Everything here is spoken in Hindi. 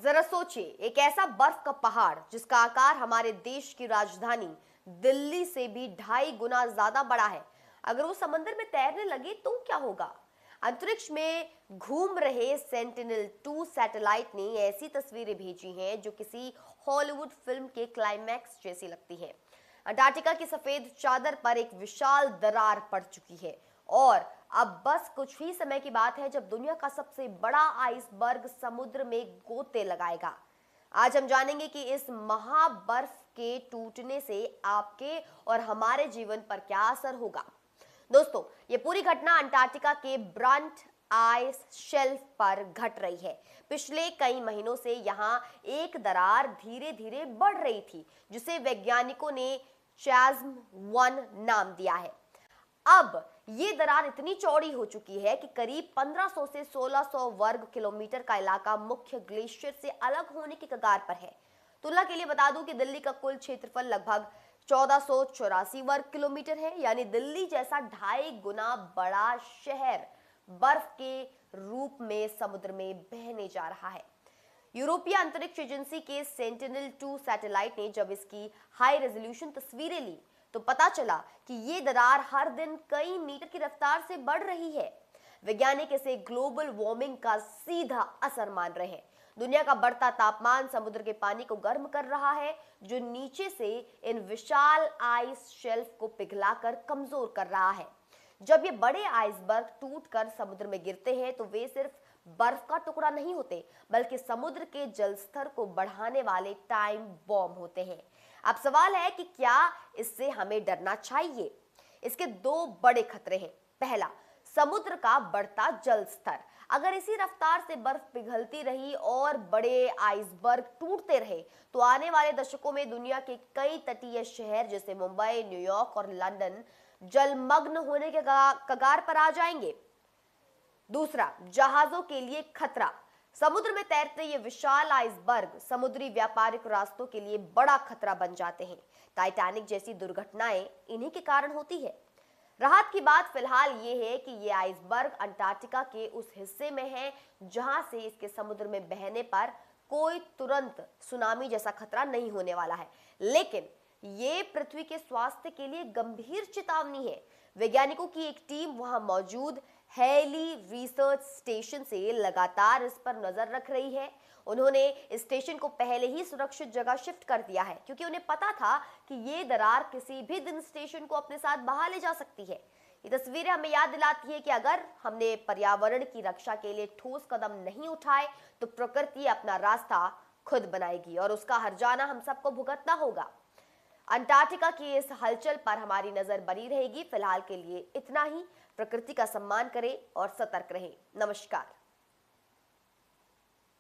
जरा सोचिए, एक ऐसा बर्फ का पहाड़ जिसका आकार हमारे देश की राजधानी दिल्ली से भी 2.5 गुना ज्यादा बड़ा है। अगर वो समंदर में तैरने लगे तो क्या होगा। अंतरिक्ष में घूम रहे सेंटिनल-2 सैटेलाइट ने ऐसी तस्वीरें भेजी हैं जो किसी हॉलीवुड फिल्म के क्लाइमैक्स जैसी लगती हैं। अंटार्कटिका की सफेद चादर पर एक विशाल दरार पड़ चुकी है और अब बस कुछ ही समय की बात है जब दुनिया का सबसे बड़ा आइसबर्ग समुद्र में गोते लगाएगा। आज हम जानेंगे कि इस महाबर्फ के टूटने से आपके और हमारे जीवन पर क्या असर होगा। दोस्तों, ये पूरी घटना अंटार्कटिका के ब्रंट आइस शेल्फ पर घट रही है। पिछले कई महीनों से यहाँ एक दरार धीरे धीरे बढ़ रही थी, जिसे वैज्ञानिकों ने चैस्म 1 नाम दिया है। अब ये दरार इतनी चौड़ी हो चुकी है कि करीब 1500 से 1600 वर्ग किलोमीटर का इलाका मुख्य ग्लेशियर से अलग होने की कगार पर है। तुलना के लिए बता दूं कि दिल्ली का कुल क्षेत्रफल लगभग 1484 वर्ग किलोमीटर है, यानी दिल्ली जैसा 2.5 गुना बड़ा शहर बर्फ के रूप में समुद्र में बहने जा रहा है। यूरोपीय अंतरिक्ष एजेंसी के सेंटिनल-2 सैटेलाइट ने जब इसकी हाई रेजोल्यूशन तस्वीरें ली तो पता चला कि ये दरार हर दिन कई मीटर की रफ्तार से बढ़ रही है। वैज्ञानिक इसे ग्लोबल वार्मिंग का सीधा असर मान रहे हैं। दुनिया का बढ़ता तापमान समुद्र के पानी को गर्म कर रहा है, जो नीचे से इन विशाल आइस शेल्फ को पिघलाकर कमजोर कर रहा है। जब ये बड़े आइसबर्ग टूटकर समुद्र में गिरते हैं तो वे सिर्फ बर्फ का टुकड़ा नहीं होते, बल्कि समुद्र के जल स्तर को बढ़ाने वाले टाइम बॉम्ब होते हैं। अब सवाल है कि क्या इससे हमें डरना चाहिए। इसके दो बड़े खतरे हैं। पहला, समुद्र का बढ़ता जल स्तर। अगर इसी रफ्तार से बर्फ पिघलती रही और बड़े आइसबर्ग टूटते रहे तो आने वाले दशकों में दुनिया के कई तटीय शहर जैसे मुंबई, न्यूयॉर्क और लंदन जलमग्न होने के कगार पर आ जाएंगे। दूसरा, जहाजों के लिए खतरा। समुद्र में तैरते ये विशाल आइसबर्ग समुद्री व्यापारिक रास्तों के लिए बड़ा खतरा बन जाते हैं। टाइटैनिक जैसी दुर्घटनाएं इन्हीं के कारण होती है। राहत की बात फिलहाल ये है कि ये आइसबर्ग अंटार्कटिका के उस हिस्से में है जहां से इसके समुद्र में बहने पर कोई तुरंत सुनामी जैसा खतरा नहीं होने वाला है, लेकिन ये पृथ्वी के स्वास्थ्य के लिए गंभीर चेतावनी है। वैज्ञानिकों की एक टीम वहां मौजूद हेली रिसर्च स्टेशन से लगातार इस पर नजर रख रही है। उन्होंने इस स्टेशन को पहले ही सुरक्षित जगह शिफ्ट कर दिया है, क्योंकि उन्हें पता था कि ये दरार किसी भी दिन स्टेशन को अपने साथ बहा ले जा सकती है। ये तस्वीरें हमें याद दिलाती है कि अगर हमने पर्यावरण की रक्षा के लिए ठोस कदम नहीं उठाए तो प्रकृति अपना रास्ता खुद बनाएगी और उसका हर्जाना हम सबको भुगतना होगा। अंटार्कटिका की इस हलचल पर हमारी नजर बनी रहेगी। फिलहाल के लिए इतना ही। प्रकृति का सम्मान करें और सतर्क रहें। नमस्कार।